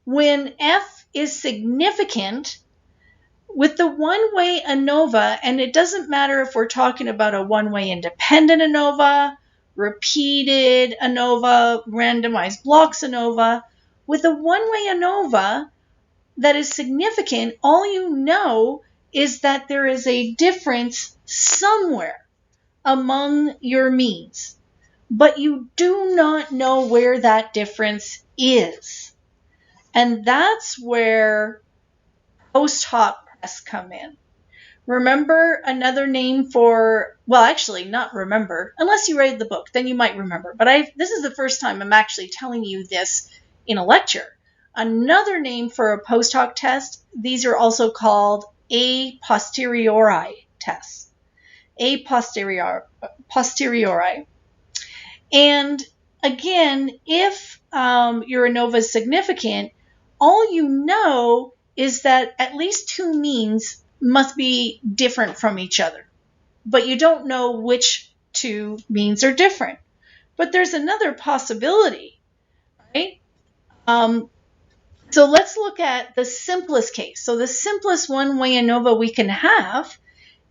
when F is significant, with the one-way ANOVA, and it doesn't matter if we're talking about a one-way independent ANOVA, repeated ANOVA, randomized blocks ANOVA, with a one-way ANOVA that is significant, all you know is that there is a difference somewhere among your means, but you do not know where that difference is. And that's where post hoc tests come in. Remember another name for, well, actually not remember, unless you read the book, then you might remember. But this is the first time I'm actually telling you this in a lecture. Another name for a post hoc test, these are also called a posteriori tests. A posteriori. And again, if your ANOVA is significant, all you know is that at least two means must be different from each other. But you don't know which two means are different. But there's another possibility, right? So let's look at the simplest case. So the simplest one-way ANOVA we can have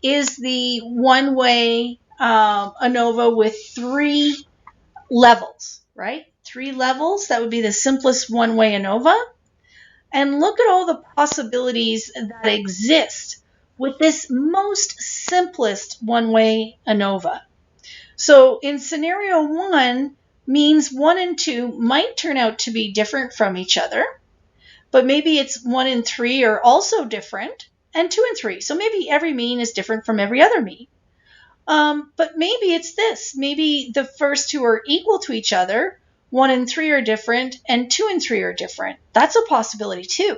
is the one-way ANOVA with 3 levels, right? 3 levels, that would be the simplest one-way ANOVA. And look at all the possibilities that exist with this most simplest one-way ANOVA. So in scenario 1, means 1 and 2 might turn out to be different from each other, but maybe it's 1 and 3 are also different, and 2 and 3. So maybe every mean is different from every other mean. But maybe it's this. Maybe the first 2 are equal to each other, 1 and 3 are different, and 2 and 3 are different. That's a possibility too.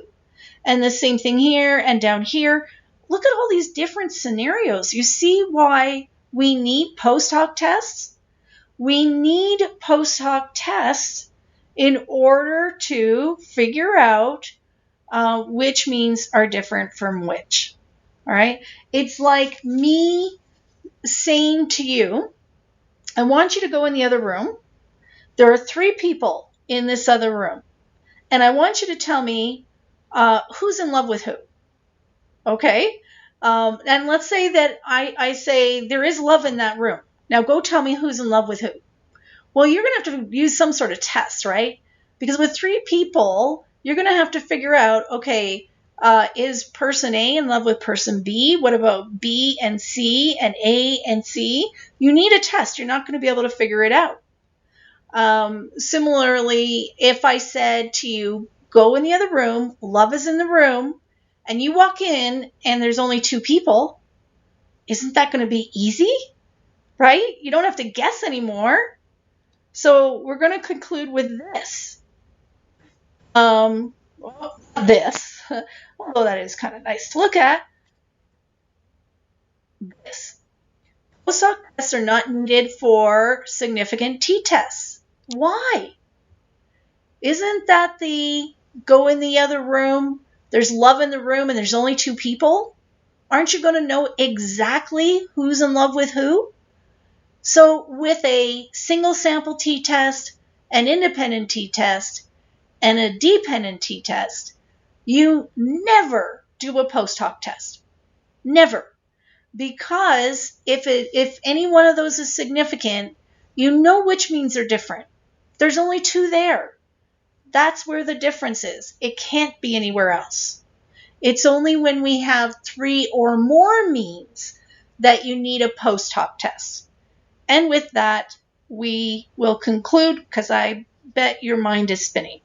And the same thing here and down here. Look at all these different scenarios. You see why we need post hoc tests? We need post hoc tests in order to figure out which means are different from which. All right? It's like me saying to you, I want you to go in the other room. There are 3 people in this other room, and I want you to tell me who's in love with who. Okay? And let's say that I say there is love in that room. Now go tell me who's in love with who. Well, you're going to have to use some sort of test, right? Because with 3 people, you're going to have to figure out, okay, is person A in love with person B? What about B and C and A and C? You need a test. You're not going to be able to figure it out. Similarly, if I said to you, go in the other room, love is in the room, and you walk in and there's only 2 people, isn't that going to be easy? Right? You don't have to guess anymore. So we're going to conclude with this. This, although that is kind of nice to look at. This. Post hoc tests are not needed for significant t-tests. Why? Isn't that the go in the other room, there's love in the room, and there's only 2 people? Aren't you going to know exactly who's in love with who? So with a single sample t-test, an independent t-test, and a dependent t-test, you never do a post hoc test. Never. Because if any one of those is significant, you know which means are different. There's only 2 there. That's where the difference is. It can't be anywhere else. It's only when we have 3 or more means that you need a post hoc test. And with that, we will conclude, because I bet your mind is spinning.